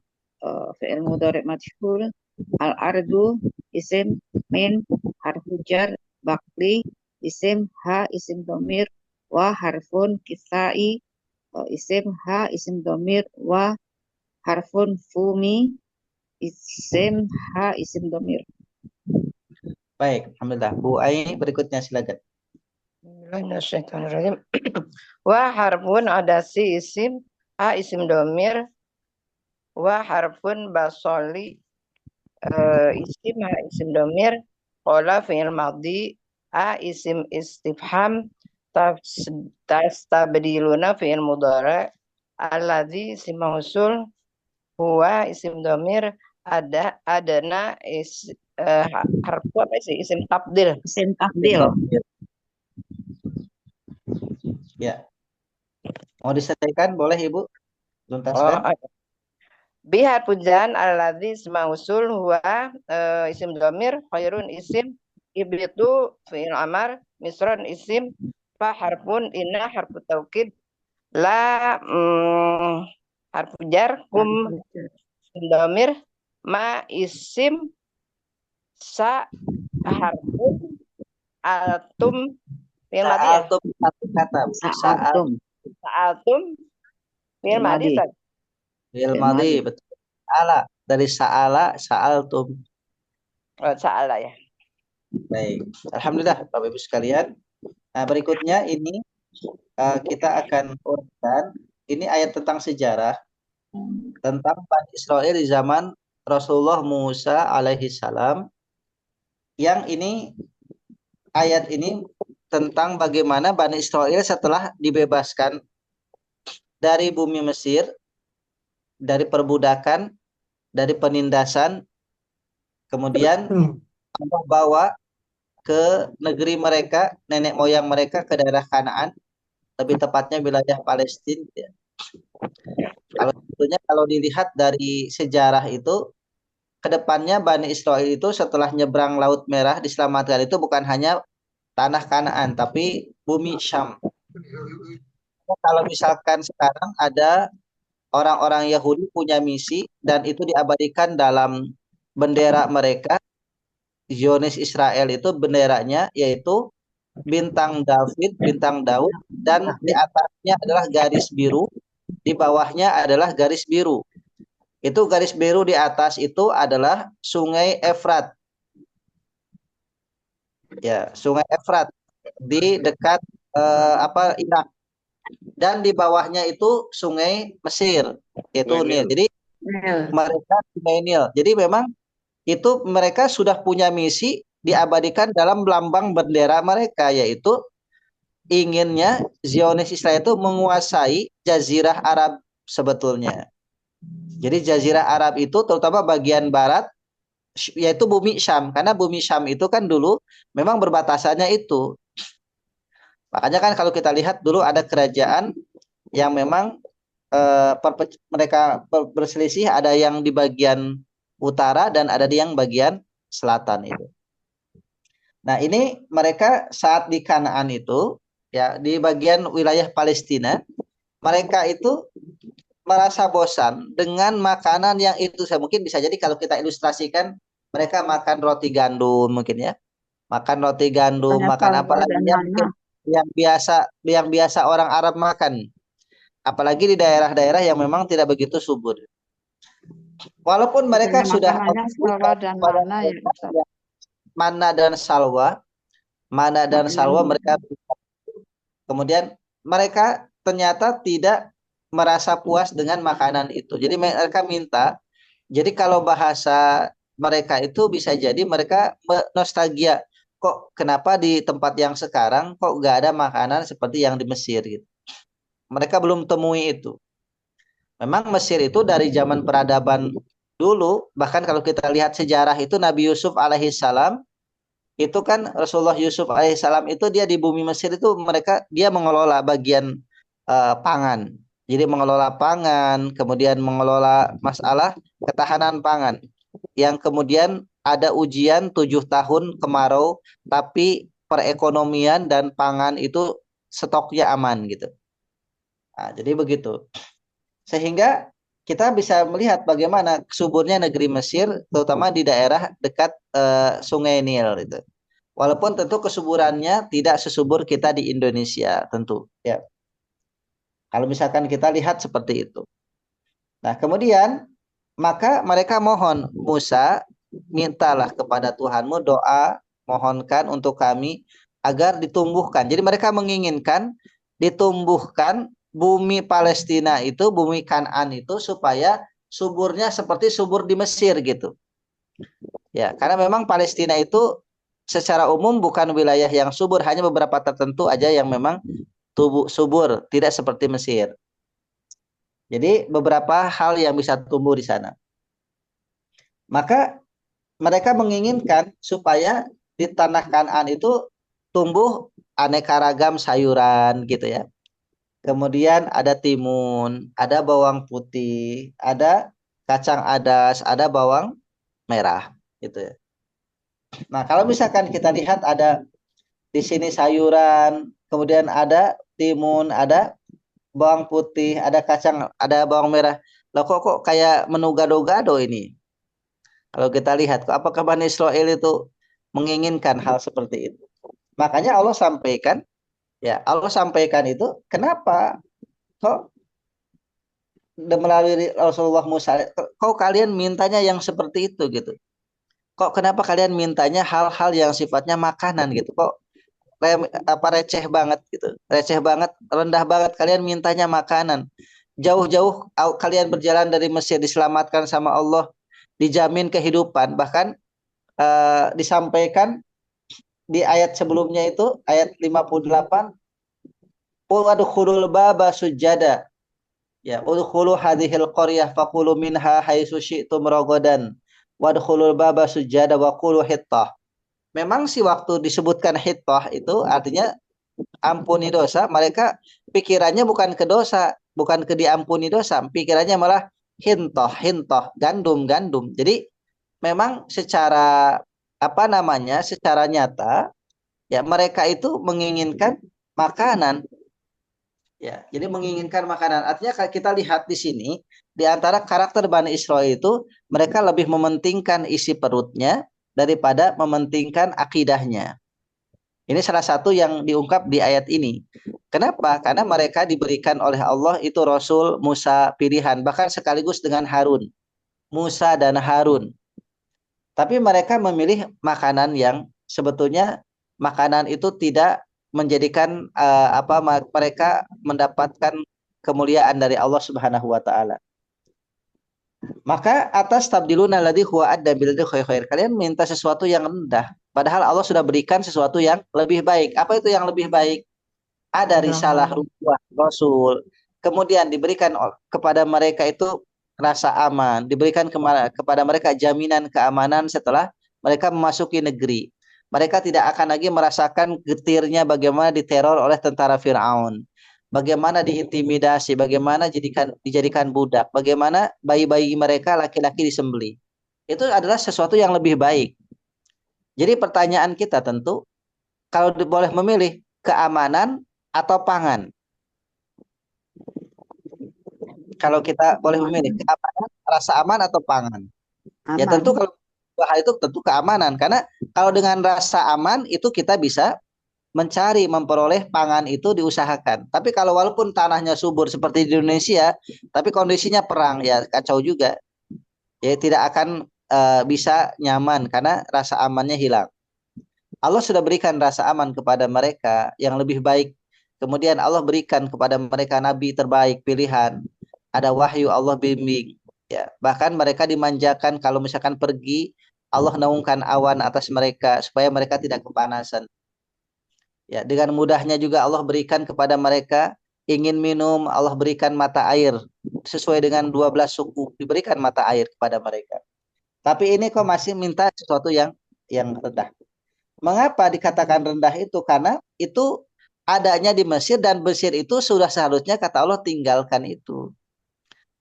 fi'il mudhari majhul al ardu isim min harfu jar bakli isim ha isim domir wa harfun kisai isim ha isim domir wa harfun fumi isim ha isim domir. Baik, alhamdulillah. Bu Ai, berikutnya silakan. Bismillahirrahmanirrahim. Wa harfun adasi isim a isim domir wa harfun basoli isim a isim domir qala fi'il madhi a isim istifham tastabdiluna fi'il mudhari alladzi isim mausul huwa isim domir adana harfu apa sih isim tabdil. Isim tabdil. Ya. Mau diselesaikan boleh Ibu? Oh, Tuntaskan. Bihar pujan alladzi mausul huwa isim dhamir, khairun isim, ibitu fi'il amar, misron isim, fa harfun, inna harfu taukid, la harfu jar, kum isim dhamir, ma isim, sa harfun, altum fi'il madi ya, Sa'altum satu kata. Sa'altum. sa'altum fi'il madi Madi. Ustaz. Fi'il Fi'il madhi, madhi. betul. Sa'ala, dari sa'ala, sa'altum. Oh, sa'ala ya. Baik. Alhamdulillah Bapak Ibu sekalian. Nah, berikutnya ini kita akan urutkan. Ini ayat tentang sejarah tentang Bani Israel di zaman Rasulullah Musa alaihi salam. Yang ini ayat ini tentang bagaimana Bani Israel setelah dibebaskan dari bumi Mesir, dari perbudakan, dari penindasan, kemudian Allah bawa ke negeri mereka, nenek moyang mereka ke daerah Kanaan, lebih tepatnya wilayah Palestina. Kalau sebetulnya kalau dilihat dari sejarah itu, kedepannya Bani Israel itu setelah nyebrang Laut Merah diselamatkan itu bukan hanya tanah Kanaan, tapi bumi Syam. Kalau misalkan sekarang ada orang-orang Yahudi punya misi dan itu diabadikan dalam bendera mereka, Zionis Israel itu benderanya yaitu bintang David, bintang Daud, dan di atasnya adalah garis biru, di bawahnya adalah garis biru. Itu garis biru di atas itu adalah Sungai Efrat. Ya, Sungai Efrat di dekat Irak. Dan di bawahnya itu Sungai Mesir, yaitu Nil. Jadi mereka Sungai Nil. Jadi memang itu mereka sudah punya misi diabadikan dalam lambang bendera mereka, yaitu inginnya Zionis Israel itu menguasai Jazirah Arab sebetulnya. Jadi Jazirah Arab itu terutama bagian barat, yaitu bumi Syam. Karena bumi Syam itu kan dulu memang berbatasannya itu. Makanya kan kalau kita lihat dulu ada kerajaan yang memang mereka berselisih, ada yang di bagian utara dan ada di yang bagian selatan itu. Nah, ini mereka saat di Kanaan itu, ya di bagian wilayah Palestina, mereka itu merasa bosan dengan makanan yang itu. Saya mungkin bisa jadi kalau kita ilustrasikan, mereka makan roti gandum mungkin ya, makan roti gandum, makan apa lagi yang biasa orang Arab makan, apalagi di daerah-daerah yang memang tidak begitu subur. Walaupun mereka sudah mana dan salwa mereka, kemudian mereka ternyata tidak merasa puas dengan makanan itu. Jadi mereka minta, jadi kalau bahasa mereka itu bisa jadi mereka nostalgia, kok kenapa di tempat yang sekarang kok gak ada makanan seperti yang di Mesir gitu. Mereka belum temui itu. Memang Mesir itu dari zaman peradaban dulu, bahkan kalau kita lihat sejarah itu Nabi Yusuf alaihissalam itu kan Rasulullah Yusuf alaihissalam itu dia di bumi Mesir itu dia mengelola bagian pangan. Jadi mengelola pangan, kemudian mengelola masalah ketahanan pangan. Yang kemudian ada ujian 7 tahun kemarau, tapi perekonomian dan pangan itu stoknya aman gitu. Nah, jadi begitu. Sehingga kita bisa melihat bagaimana suburnya negeri Mesir, terutama di daerah dekat Sungai Nil itu. Walaupun tentu kesuburannya tidak sesubur kita di Indonesia, tentu ya. Kalau misalkan kita lihat seperti itu. Nah, kemudian maka mereka mohon, Musa, mintalah kepada Tuhanmu doa, mohonkan untuk kami agar ditumbuhkan. Jadi mereka menginginkan ditumbuhkan bumi Palestina itu, bumi Kanaan itu supaya suburnya seperti subur di Mesir gitu. Ya, karena memang Palestina itu secara umum bukan wilayah yang subur, hanya beberapa tertentu aja yang memang subur, tidak seperti Mesir. Jadi beberapa hal yang bisa tumbuh di sana. Maka mereka menginginkan supaya di tanah Kanaan itu tumbuh aneka ragam sayuran gitu ya. Kemudian ada timun, ada bawang putih, ada kacang adas, ada bawang merah gitu ya. Nah, kalau misalkan kita lihat ada di sini sayuran, kemudian ada timun, ada bawang putih, ada kacang, ada bawang merah. Loh kok kayak menu gado-gado ini? Kalau kita lihat, apakah Bani Israel itu menginginkan hal seperti itu? Makanya Allah sampaikan, ya Allah sampaikan itu, kenapa kok melalui Rasulullah Musa, kok kalian mintanya yang seperti itu gitu? Kok kenapa kalian mintanya hal-hal yang sifatnya makanan gitu? Kok receh banget gitu, receh banget, rendah banget, kalian mintanya makanan. Jauh-jauh kalian berjalan dari Mesir, diselamatkan sama Allah, dijamin kehidupan, bahkan disampaikan di ayat sebelumnya itu ayat 58, udkhulul baba sujada, ya udkhulu hadhil qaryah faqulu minha haitsu syi'tum ragadan wadkhulul baba sujada wa qulu hittah. Memang sih waktu disebutkan hittah itu artinya ampuni dosa, mereka pikirannya bukan ke dosa, bukan ke diampuni dosa, pikirannya malah hintoh, gandum. Jadi memang secara secara nyata ya mereka itu menginginkan makanan. Ya, jadi menginginkan makanan. Artinya kalau kita lihat di sini di antara karakter Bani Israel itu mereka lebih mementingkan isi perutnya daripada mementingkan akidahnya. Ini salah satu yang diungkap di ayat ini. Kenapa? Karena mereka diberikan oleh Allah itu Rasul Musa pilihan, bahkan sekaligus dengan Harun. Musa dan Harun. Tapi mereka memilih makanan yang sebetulnya makanan itu tidak menjadikan mereka mendapatkan kemuliaan dari Allah Subhanahu wa taala. Maka atas tabdiluna alladzi huwa adda bil khair. Kalian minta sesuatu yang rendah, padahal Allah sudah berikan sesuatu yang lebih baik. Apa itu yang lebih baik? Ada risalah ruwah Rasul. Kemudian diberikan kepada mereka itu rasa aman, diberikan kepada mereka jaminan keamanan setelah mereka memasuki negeri. Mereka tidak akan lagi merasakan getirnya bagaimana diteror oleh tentara Firaun, bagaimana diintimidasi, bagaimana dijadikan budak, bagaimana bayi-bayi mereka laki-laki disembelih. Itu adalah sesuatu yang lebih baik. Jadi pertanyaan kita tentu, kalau boleh memilih keamanan atau pangan. Kalau kita boleh memilih keamanan, rasa aman atau pangan. Aman. Ya tentu kalau hal itu tentu keamanan, karena kalau dengan rasa aman itu kita bisa mencari, memperoleh pangan itu diusahakan. Tapi kalau walaupun tanahnya subur seperti di Indonesia, tapi kondisinya perang, ya kacau juga. Ya tidak akan bisa nyaman karena rasa amannya hilang. Allah sudah berikan rasa aman kepada mereka yang lebih baik. Kemudian Allah berikan kepada mereka nabi terbaik pilihan. Ada wahyu Allah bimbing. Ya, bahkan mereka dimanjakan kalau misalkan pergi, Allah naungkan awan atas mereka supaya mereka tidak kepanasan. Ya, dengan mudahnya juga Allah berikan kepada mereka ingin minum, Allah berikan mata air sesuai dengan 12 suku, diberikan mata air kepada mereka. Tapi ini kok masih minta sesuatu yang rendah. Mengapa dikatakan rendah itu? Karena itu adanya di Mesir dan Mesir itu sudah seharusnya kata Allah tinggalkan itu.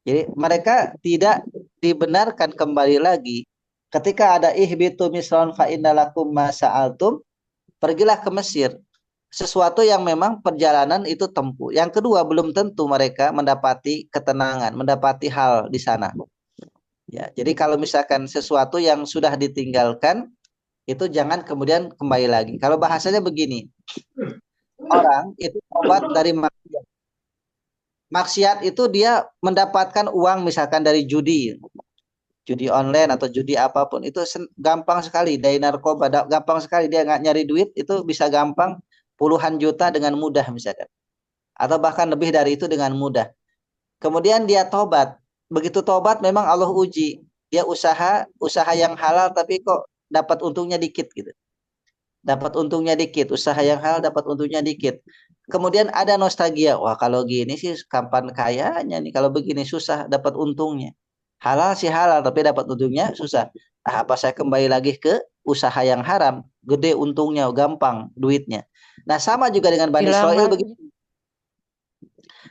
Jadi mereka tidak dibenarkan kembali lagi. Ketika ada ihbitu misran fa innalakum ma sa'altum, pergilah ke Mesir. Sesuatu yang memang perjalanan itu tempuh. Yang kedua, belum tentu mereka mendapati ketenangan, mendapati hal di sana. Ya, jadi kalau misalkan sesuatu yang sudah ditinggalkan, itu jangan kemudian kembali lagi. Kalau bahasanya begini, orang itu tobat dari maksiat. Maksiat itu dia mendapatkan uang misalkan dari judi online atau judi apapun, itu gampang sekali. Dari narkoba gampang sekali, dia nggak nyari duit itu bisa gampang puluhan juta dengan mudah misalkan, atau bahkan lebih dari itu dengan mudah. Kemudian dia tobat, begitu tobat memang Allah uji, dia usaha yang halal tapi kok dapat untungnya dikit gitu. Dapat untungnya dikit, usaha yang halal dapat untungnya dikit. Kemudian ada nostalgia, wah kalau gini sih kapan kayanya nih, kalau begini susah dapat untungnya. Halal sih halal tapi dapat untungnya susah. Apa saya kembali lagi ke usaha yang haram, gede untungnya, gampang duitnya. Nah sama juga dengan Bani Israel begitu.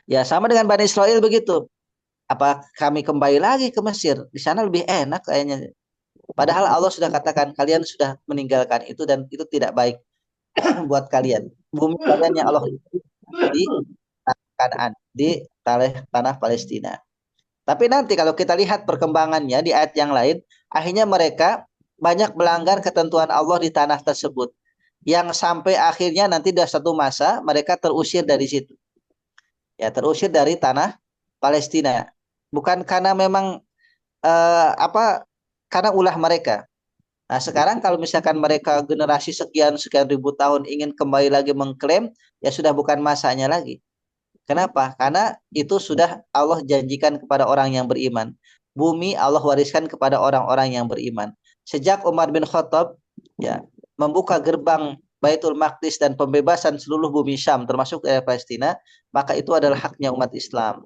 Ya sama dengan Bani Israel begitu. apa kami kembali lagi ke Mesir? Di sana lebih enak kayaknya. Padahal Allah sudah katakan kalian sudah meninggalkan itu dan itu tidak baik buat kalian. Bumi kalian yang Allah di Kanaan, di tanah Palestina. Tapi nanti kalau kita lihat perkembangannya di ayat yang lain, akhirnya mereka banyak melanggar ketentuan Allah di tanah tersebut. Yang sampai akhirnya nanti dah satu masa mereka terusir dari situ. Ya, terusir dari tanah Palestina. Bukan karena memang karena ulah mereka. Nah, sekarang kalau misalkan mereka generasi sekian ribu tahun ingin kembali lagi mengklaim, ya sudah bukan masanya lagi. Kenapa? Karena itu sudah Allah janjikan kepada orang yang beriman. Bumi Allah wariskan kepada orang-orang yang beriman. Sejak Umar bin Khattab ya membuka gerbang Baitul Maqdis dan pembebasan seluruh bumi Syam termasuk daerah Palestina, maka itu adalah haknya umat Islam.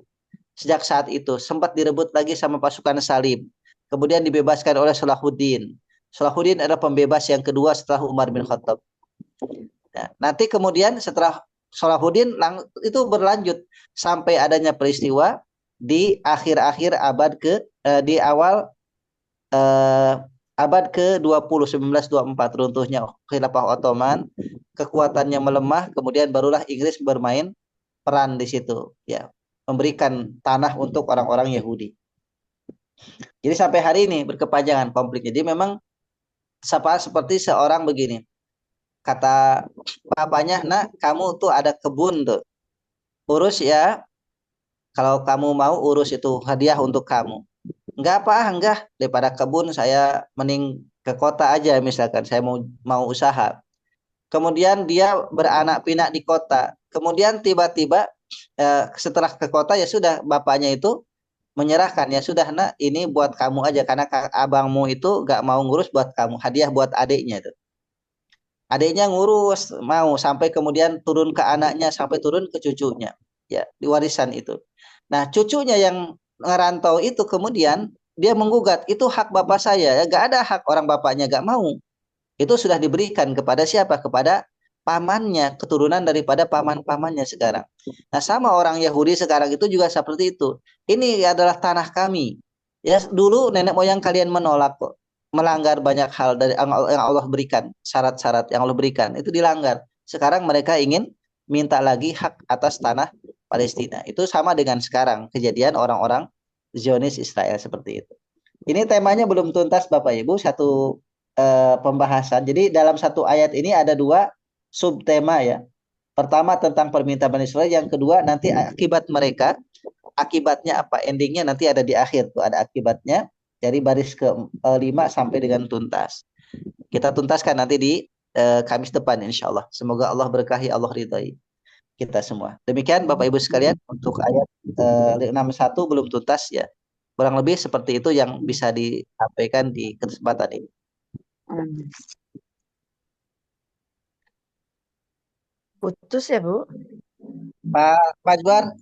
Sejak saat itu sempat direbut lagi sama pasukan Salib. Kemudian dibebaskan oleh Salahuddin. Salahuddin adalah pembebas yang kedua setelah Umar bin Khattab. Nah, nanti kemudian setelah Salahuddin itu berlanjut sampai adanya peristiwa di akhir-akhir di awal abad ke-20 1924 runtuhnya Khilafah Ottoman, kekuatannya melemah, kemudian barulah Inggris bermain peran di situ, ya, memberikan tanah untuk orang-orang Yahudi. Jadi sampai hari ini berkepanjangan konfliknya. Jadi memang seperti seorang begini. Kata bapaknya, "Nak, kamu tuh ada kebun tuh. Urus ya. Kalau kamu mau urus itu hadiah untuk kamu." "Enggak apa, enggak. Daripada kebun saya mending ke kota aja misalkan. Saya mau usaha." Kemudian dia beranak pinak di kota. Kemudian tiba-tiba setelah ke kota ya sudah bapaknya itu menyerahkan, "Ya sudah Nak, ini buat kamu aja karena abangmu itu enggak mau ngurus buat kamu. Hadiah buat adiknya itu." Adiknya ngurus mau sampai kemudian turun ke anaknya sampai turun ke cucunya, ya, di warisan itu. Nah, cucunya yang ngerantau itu kemudian dia menggugat, "Itu hak bapak saya, ya gak ada hak orang bapaknya gak mau." Itu sudah diberikan kepada siapa? Kepada pamannya, keturunan daripada paman-pamannya sekarang. Nah, sama orang Yahudi sekarang itu juga seperti itu. Ini adalah tanah kami. Ya, dulu nenek moyang kalian menolak kok. Melanggar banyak hal dari yang Allah berikan, syarat-syarat yang Allah berikan itu dilanggar. Sekarang mereka ingin minta lagi hak atas tanah Palestina. Itu sama dengan sekarang kejadian orang-orang Zionis Israel seperti itu. Ini temanya belum tuntas Bapak Ibu, satu pembahasan. Jadi dalam satu ayat ini ada dua subtema ya. Pertama tentang permintaan Bani Israel, yang kedua nanti akibat mereka. Akibatnya apa? Endingnya nanti ada di akhir tuh, ada akibatnya. Dari baris ke-5 sampai dengan tuntas. Kita tuntaskan nanti di Kamis depan insya Allah. Semoga Allah berkahi, Allah ridhai kita semua. Demikian Bapak Ibu sekalian untuk ayat 61 belum tuntas ya. Kurang lebih seperti itu yang bisa disampaikan di kesempatan ini. Putus ya Bu? Pak Juar.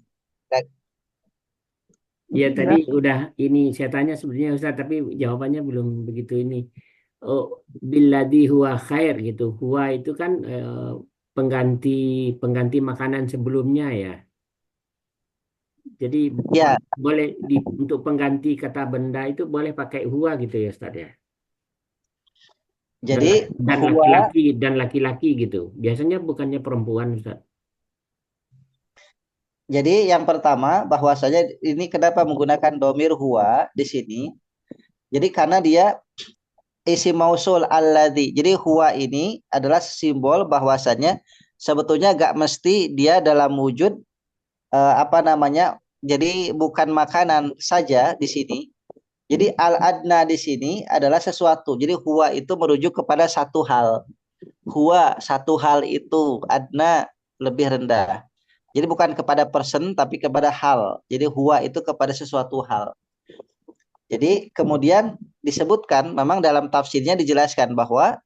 Ya tadi udah ini saya tanya sebenarnya Ustaz, tapi jawabannya belum begitu ini. Oh, billadzi huwa khair gitu. Huwa itu kan pengganti makanan sebelumnya ya. Jadi Ya. boleh untuk pengganti kata benda itu boleh pakai huwa gitu ya Ustaz ya. Jadi dan laki-laki gitu. Biasanya bukannya perempuan Ustaz. Jadi yang pertama bahwasanya ini kenapa menggunakan domir huwa di sini? Jadi karena dia isim mausul alladzi. Jadi huwa ini adalah simbol bahwasanya sebetulnya gak mesti dia dalam wujud jadi bukan makanan saja di sini. Jadi al-adna di sini adalah sesuatu. Jadi huwa itu merujuk kepada satu hal. Huwa satu hal itu, adna lebih rendah. Jadi bukan kepada person tapi kepada hal. Jadi huwa itu kepada sesuatu hal. Jadi kemudian disebutkan memang dalam tafsirnya dijelaskan bahwa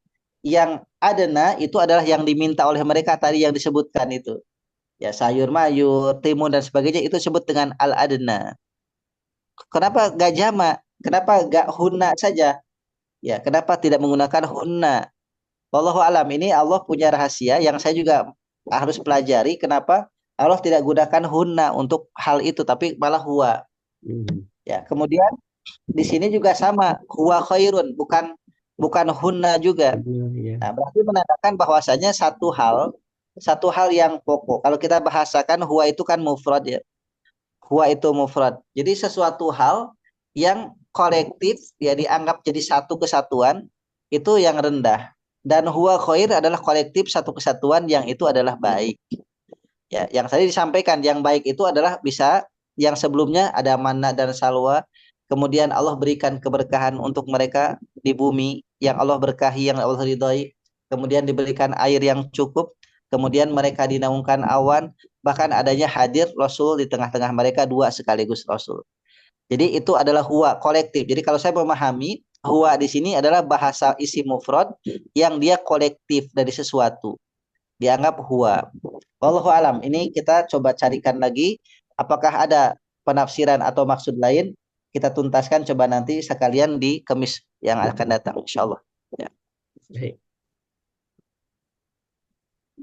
yang adna itu adalah yang diminta oleh mereka tadi yang disebutkan itu. Ya sayur mayur, timun dan sebagainya itu disebut dengan al-adna. Kenapa gak jama? Kenapa gak hunna saja? Ya, kenapa tidak menggunakan hunna? Wallahu alam, ini Allah punya rahasia yang saya juga harus pelajari kenapa Allah tidak gunakan hunna untuk hal itu tapi malah huwa. Ya, kemudian di sini juga sama, huwa khairun, bukan hunna juga. Ya. Nah, berarti menandakan bahwasanya satu hal yang pokok. Kalau kita bahasakan huwa itu kan mufrad ya. Huwa itu mufrad. Jadi sesuatu hal yang kolektif ya dianggap jadi satu kesatuan itu yang rendah. Dan huwa khair adalah kolektif satu kesatuan yang itu adalah baik. Ya, yang tadi disampaikan yang baik itu adalah bisa yang sebelumnya ada manna dan salwa, kemudian Allah berikan keberkahan untuk mereka di bumi yang Allah berkahi, yang Allah ridhoi, kemudian diberikan air yang cukup, kemudian mereka dinaungkan awan, bahkan adanya hadir Rasul di tengah-tengah mereka dua sekaligus Rasul. Jadi itu adalah huwa kolektif. Jadi kalau saya memahami huwa di sini adalah bahasa isim mufrad yang dia kolektif dari sesuatu, dianggap huwa. Wallahu alam. Ini kita coba carikan lagi apakah ada penafsiran atau maksud lain. Kita tuntaskan coba nanti sekalian di Kamis yang akan datang insyaallah. Ya. Baik.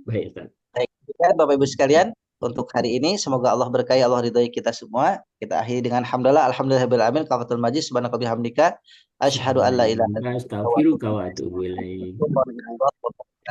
Baik, Ustaz. Baik, Bapak Ibu sekalian, untuk hari ini semoga Allah berkahi, Allah ridhai kita semua. Kita akhiri dengan hamdalah, alhamdulillahirabbil alamin, kafatul majid, subhanaka bihamdika, asyhadu an la ilaha illa anta, Astaghfiruka wa atubu ilaik. astaghfiruka wa atubu ilaik.